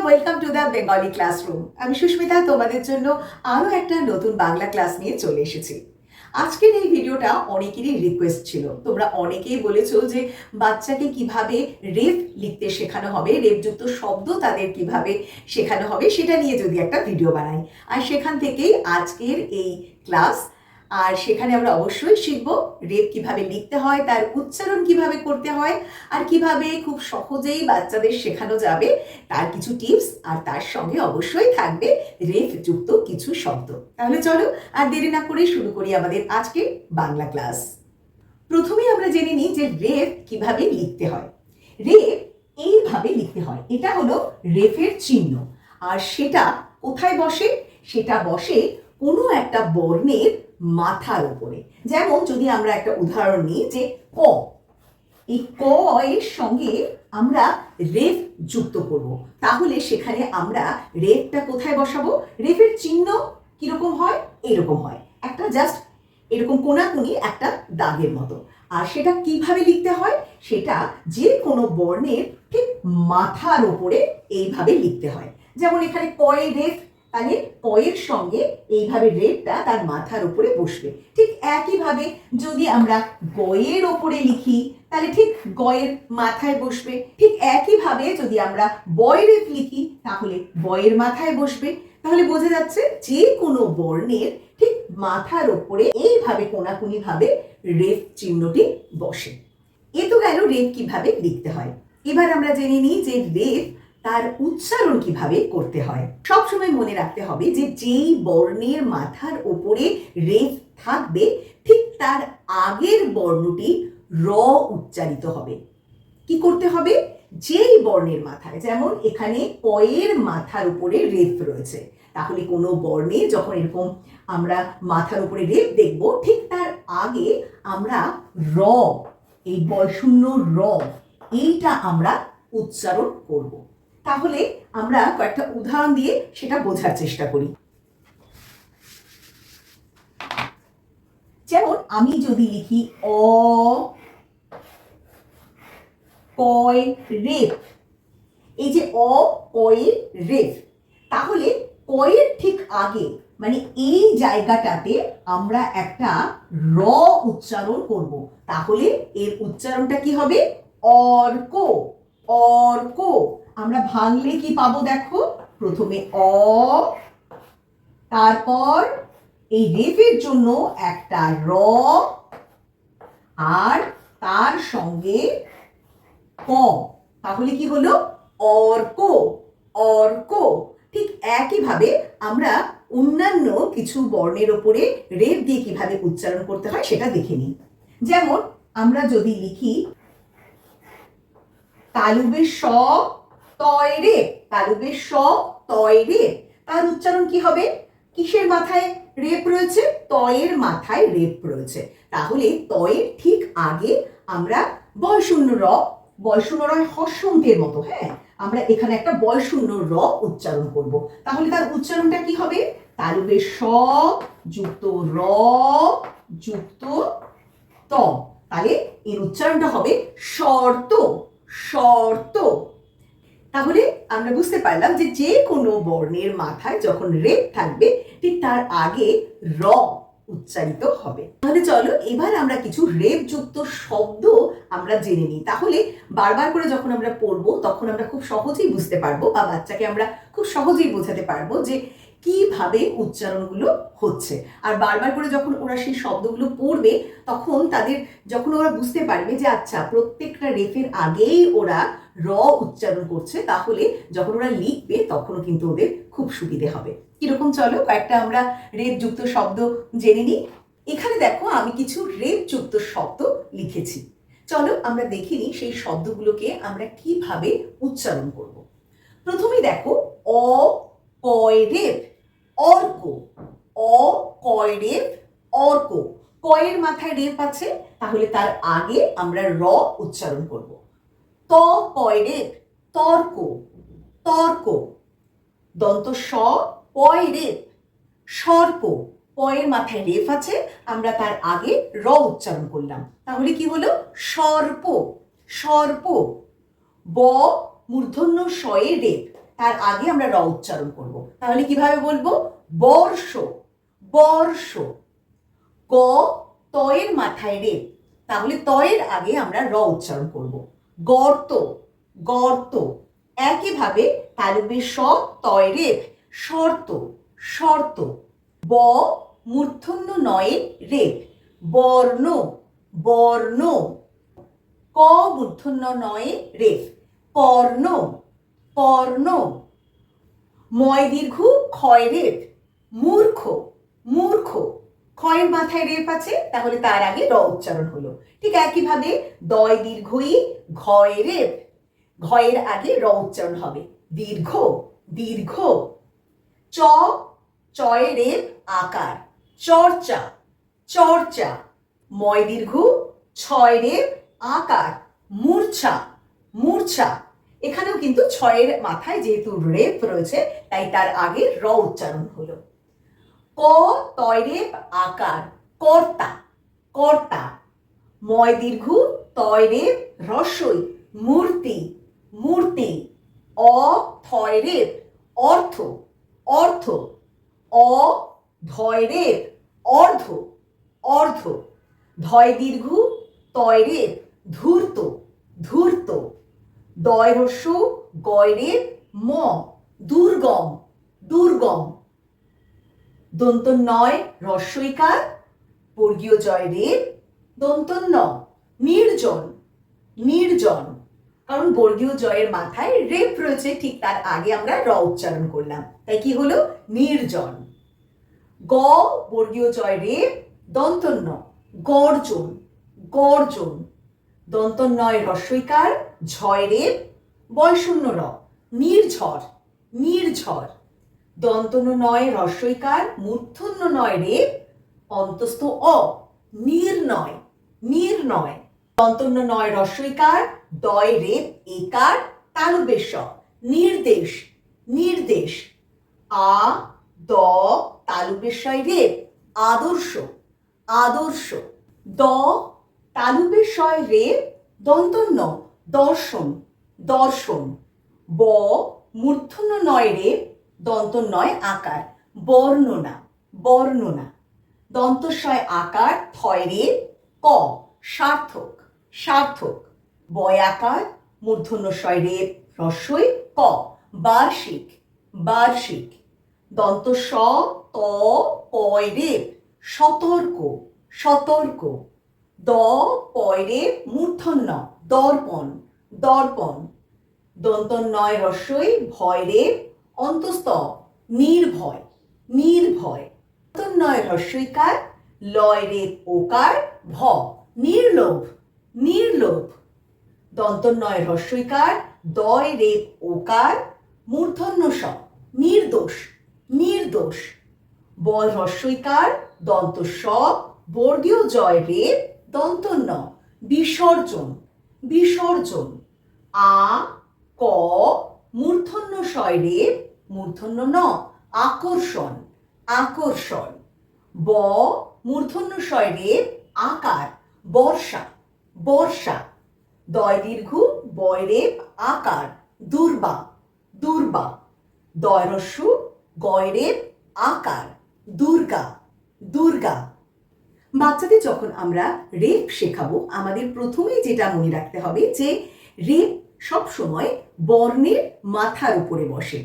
Welcome to the Bengali classroom. আমি সুস্মিতা তোমাদের জন্য আরও একটা নতুন বাংলা ক্লাস নিয়ে চলে এসেছি। আজকের এই ভিডিওটা অনেকেরই রিকোয়েস্ট ছিল। তোমরা অনেকেই বলেছো যে বাচ্চাকে কিভাবে রেফ লিখতে শেখানো হবে, রেফযুক্ত শব্দ তাদের কিভাবে শেখানো হবে সেটা নিয়ে যদি একটা ভিডিও বানাই। আর সেখান থেকেই আজকের এই ক্লাস। আর সেখানে আমরা অবশ্যই শিখব রেফ কিভাবে লিখতে হয়, তার উচ্চারণ কিভাবে করতে হয়, আর কিভাবে খুব সহজেই বাচ্চাদের শেখানো যাবে তার কিছু টিপস, আর তার সঙ্গে অবশ্যই থাকবে রেফ যুক্ত কিছু শব্দ। তাহলে চলো আর দেরি না করে শুরু করি আমাদের আজকে বাংলা ক্লাস। প্রথমেই আমরা জেনে নিই যে রেফ কিভাবে লিখতে হয়। রেফ এইভাবে লিখতে হয়, এটা হলো রেফের চিহ্ন। আর সেটা কোথায় বসে? সেটা বসে কোনো একটা বর্ণের মাথার উপরে। যেমন যদি আমরা একটা উদাহরণ নিই যে ক, এই ক এর সঙ্গে আমরা রেফ যুক্ত করব, তাহলে সেখানে আমরা রেফটা কোথায় বসাবো? রেফের চিহ্ন কিরকম হয়? এরকম হয়, একটা জাস্ট এরকম কোনাকুনি একটা দাগের মতো। আর সেটা কিভাবে লিখতে হয়? সেটা যে কোনো বর্ণের ঠিক মাথার ওপরে এইভাবে লিখতে হয়। যেমন এখানে কয়ে রেফ, তাহলে কয়ের সঙ্গে এইভাবে রেফটা তার মাথার উপরে বসবে। ঠিক একইভাবে যদি আমরা গয়ের ওপরে লিখি তাহলে ঠিক গয়ের মাথায় বসবে। ঠিক একইভাবে যদি আমরা বয় রেফ লিখি তাহলে বয়ের মাথায় বসবে। তাহলে বোঝা যাচ্ছে যে কোনো বর্ণের ঠিক মাথার ওপরে এইভাবে কোনাকুনি ভাবে রেফ চিহ্নটি বসে। এ তো গেল রেফ কিভাবে লিখতে হয়। এবার আমরা জেনে নিই যে রেফ তার উচ্চারণ কিভাবে করতে হয়। সবসময় মনে রাখতে হবে যে যেই বর্ণের মাথার ওপরে রেফ থাকবে ঠিক তার আগের বর্ণটি র উচ্চারিত হবে। কি করতে হবে? যেই বর্ণের মাথায়, যেমন এখানে কয়ের মাথার উপরে রেফ রয়েছে, তাহলে কোনো বর্ণে যখন এরকম আমরা মাথার উপরে রেফ দেখব ঠিক তার আগে আমরা র, এই বয়শূন্য র, এইটা আমরা উচ্চারণ করব। তাহলে আমরা কয়েকটা উদাহরণ দিয়ে সেটা বোঝার চেষ্টা করি। যেমন আমি যদি লিখি অ কয় রেফ, এই যে অ কয়ে রেফ, তাহলে কয়ের ঠিক আগে মানে এই জায়গাটাতে আমরা একটা র উচ্চারণ করব। তাহলে এর উচ্চারণটা কি হবে? অর্ক। অর্ক। আমরা ভাঙলে কি পাবো দেখো? প্রথমে অ, তারপর এই রেফের জন্য একটা র, আর তার সঙ্গে ক, তাহলে কি হলো? অর্ক। অর্ক। ঠিক একইভাবে আমরা অন্যান্য কিছু বর্ণের ওপরে রেফ দিয়ে কিভাবে উচ্চারণ করতে হয় সেটা দেখে নিই। যেমন আমরা যদি লিখি তালুবে স তয় রেফ, তালুবে স তয় রেফ, তার উচ্চারণ কি হবে? কিসের মাথায় রেফ রয়েছে? তয়ের মাথায় রেফ রয়েছে। তাহলে তয়ের ঠিক আগে আমরা বয়শূন্য র, বয়শূন্য র হর্ষন্তের মতো, হ্যাঁ, আমরা এখানে একটা বয়শূন্য র উচ্চারণ করব। তাহলে তার উচ্চারণটা কি হবে? তালুবে স যুক্ত র যুক্ত ত, তাহলে এর উচ্চারণটা হবে শর্ত। শর্ত। তাহলে আমরা বুঝতে পারলাম যে যে কোনো বর্ণের মাথায় যখন রেফ থাকবে ঠিক তার আগে র উচ্চারিত হবে। তাহলে চলো এবার আমরা কিছু রেফ যুক্ত শব্দ আমরা জেনে নিই। তাহলে বারবার করে যখন আমরা পড়বো তখন আমরা খুব সহজেই বুঝতে পারবো, বা বাচ্চাকে আমরা খুব সহজেই বোঝাতে পারবো যে কিভাবে উচ্চারণগুলো হচ্ছে। আর বারবার করে যখন ওরা সেই শব্দগুলো পড়বে তখন তাদের, যখন ওরা বুঝতে পারবে যে আচ্ছা প্রত্যেকটা রেফের আগেই ওরা র উচ্চারণ করছে, তাহলে যখন ওরা লিখবে তখনও কিন্তু ওদের খুব সুবিধে হবে। কিরকম? চলো কয়েকটা আমরা রেফ যুক্ত শব্দ জেনে নিই। এখানে দেখো আমি কিছু রেফ যুক্ত শব্দ লিখেছি। চলো আমরা দেখে নিই সেই শব্দগুলোকে আমরা কিভাবে উচ্চারণ করব। প্রথমে দেখো অ কয় রেফ, অর্ক। অ কয় রেফ, অর্ক। কয়ের মাথায় রেফ আছে, তাহলে তার আগে আমরা র উচ্চারণ করব। ত কয় রেফ, তর্ক। তর্ক। দন্ত স পয় রেফ, সর্প। পয়ের মাথায় রেফ আছে, আমরা তার আগে র উচ্চারণ করলাম, তাহলে কি হলো? সর্প। সর্প। ব মূর্ধন্য শয়ে রেফ, তার আগে আমরা র উচ্চারণ করব। তাহলে কিভাবে বলবো? বর্ষ, বর্ষ। গ, তয়ের মাথায় রেপ, তাহলে তয়ের আগে আমরা র উচ্চারণ করব। গর্ত, গর্ত। একইভাবে তালব্যের স, তয় রেপ, শর্ত, শর্ত। ব, মূর্ধন্য নয়ের রেপ, বর্ণ, বর্ণ। ক, মূর্ধন্য নয়ে রেফ, কর্ণ, কর্ণ। ময় দীর্ঘ ক্ষয় রেফ, মূর্খ, মূর্খ। ক্ষয়ের মাথায় রেফ আছে, তাহলে তার আগে র উচ্চারণ হলো। ঠিক একইভাবে দয় দীর্ঘই ঘয় রেফ, ঘয়ের আগে র উচ্চারণ হবে, দীর্ঘ, দীর্ঘ। চ, চয় রেফ আকার, চর্চা, চর্চা। ময় দীর্ঘ ছয় রেফ আকার, মূর্ছা, মূর্ছা। এখানেও কিন্তু ছয়ের মাথায় যেহেতু রেফ রয়েছে, তাই তার আগে র উচ্চারণ হলো। ক, তয় রেফ আকার, কর্তা, কর্তা। ময় দীর্ঘ তয় রেফ হ্রস্বই, মূর্তি, মূর্তি। অ, থয় রেফ অর্থ, অর্থ। অ, ধয় রেফ অর্ধ, অর্ধ। ধয় দীর্ঘ তয় রেফ ধূর্ত, ধূর্ত। দয় হ্রস্ব গয় রেফ ম, দুর্গম, দুর্গম। দন্ত নয় হ্রস্বইকার, বর্গীয় জয় রেফ, দন্ত ন, নির্জন, নির্জন। কারণ বর্গীয় জয়ের মাথায় রেফ রয়েছে, ঠিক তার আগে আমরা র উচ্চারণ করলাম, তাই কি হলো? নির্জন। গ, বর্গীয় জয় রেফ, দন্ত ন, গর্জন, গর্জন। দন্ত নয় হ্রস্বইকার, ঝয় রেফ, বয়শূন্য র, নির্ঝর, নির্ঝর। দন্তন্য নয় হ্রস্বইকার, মূর্ধন্য নয় রেফ, অন্তস্থ অ, নির্ণয়, নির্ণয়। দন্তন্য নয় হ্রস্বইকার, দয় রেফ একার, তালব্যের স, নির্দেশ, নির্দেশ। আ, দ, তালব্যের সয় রেফ, আদর্শ, আদর্শ। দ, তালব্যের সয় রেফ, দন্তন্য দর্শন, দর্শন। ব, মূর্ধন্য নয় রেফ, দন্ত নয় আকার, বর্ণনা, বর্ণনা। দন্তস্বয় আকার, থয় রেফ ক, সার্থক, সার্থক। বয় আকার, মূর্ধন্য স্বয় রেফ হ্রস্বই ক, বার্ষিক, বার্ষিক। দন্ত স, ত, পয় রেফ সতর্ক, সতর্ক। দ, পয় রেফ মূর্ধন্য দর্পণ, দর্পণ। দন্ত নয় হ্রস্বই ভয় রেফ অন্তস্থ নির্ভয়, নির্ভয়। নয় হ্রস্বইকার, লয় রেফ ওকার, ভ, নির্লোভ, নির্লোভ। দন্ত নয় হ্রস্বইকার, দয় রেফ ওকার, মূর্ধন্য স, নির্দোষ, নির্দোষ। ব হ্রস্বইকার, দন্ত স, বর্গীয় জয় রেফ, দন্ত ন, বিসর্জন, বিসর্জন। আ, ক, মূর্ধন্য শয় রেফ, মূর্ধন্য ন, আকর্ষণ, আকর্ষণ। ব, মূর্ধন্য শয় রেফ আকার, বর্ষা, বর্ষা। দয় দীর্ঘ বয় রেফ আকার, দুর্বা, দুর্বা। দয় হ্রস্ব গয় রেফ আকার, দুর্গা, দুর্গা। বাচ্চাদের যখন আমরা রেফ শেখাবো, আমাদের প্রথমেই যেটা মনে রাখতে হবে যে রেফ সব সময় বর্ণের মাথার উপরে বসে।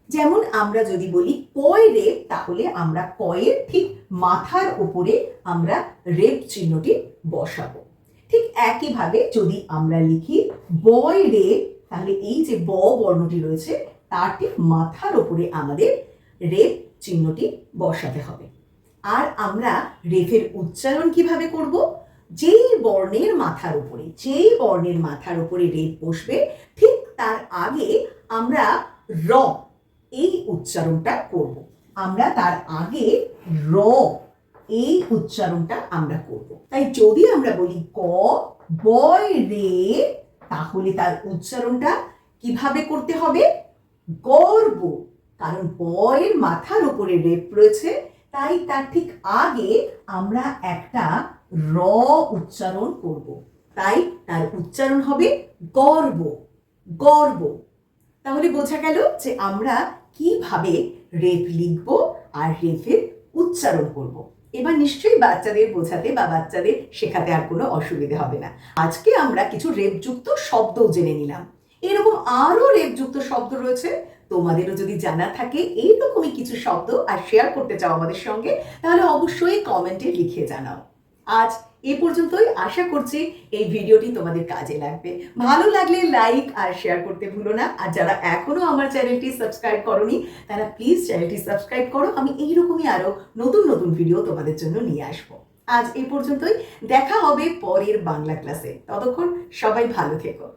যেমন আমরা যদি বলি কয় রেফ, তাহলে আমরা কয়ের ঠিক মাথার উপরে আমরা রেফ চিহ্নটি বসাবো। ঠিক একইভাবে যদি আমরা লিখি বয় রেফ, তাহলে এই যে ব বর্ণটি রয়েছে তার ঠিক মাথার উপরে আমাদের রেফ চিহ্নটি বসাতে হবে। আর আমরা রেফের উচ্চারণ কিভাবে করব? যেই বর্ণের মাথার উপরে, যেই বর্ণের মাথার উপরে রেফ বসবে, ঠিক তার আগে আমরা র এই উচ্চারণটা করব। আমরা তার আগে র এই উচ্চারণটা আমরা করব। তাই যদি আমরা বলি ক, বয় রে, তাহলে তার উচ্চারণটা কিভাবে করতে হবে? গর্ব, কারণ বয়ের মাথার উপরে রেফ রয়েছে, তাই তার ঠিক আগে আমরা একটা র উচ্চারণ করব। তাই তার উচ্চারণ হবে গর্ব, গর্ব। তাহলে বোঝা গেল যে আমরা কিভাবে রেফ লিখব আর রেফের উচ্চারণ করব। এবার নিশ্চয়ই বাচ্চাদের বোঝাতে বা বাচ্চাদের শেখাতে আর কোনো অসুবিধা হবে না। আজকে আমরা কিছু রেফযুক্ত শব্দও জেনে নিলাম। এরকম আরও রেফযুক্ত শব্দ রয়েছে, তোমাদেরও যদি জানা থাকে এইরকমই কিছু শব্দ আর শেয়ার করতে চাও আমাদের সঙ্গে, তাহলে অবশ্যই কমেন্টে লিখে জানাও। আজ এই পর্যন্তই। আশা করছি এই ভিডিওটি তোমাদের কাজে লাগবে। ভালো লাগলে লাইক আর শেয়ার করতে ভুলো না। আর যারা এখনো আমার চ্যানেলটি সাবস্ক্রাইব করোনি তারা প্লিজ চ্যানেলটি সাবস্ক্রাইব করো। আমি এইরকমই আরো নতুন নতুন ভিডিও তোমাদের জন্য নিয়ে আসবো। আজ এই পর্যন্তই। দেখা হবে পরের বাংলা ক্লাসে। ততক্ষণ সবাই ভালো থেকো।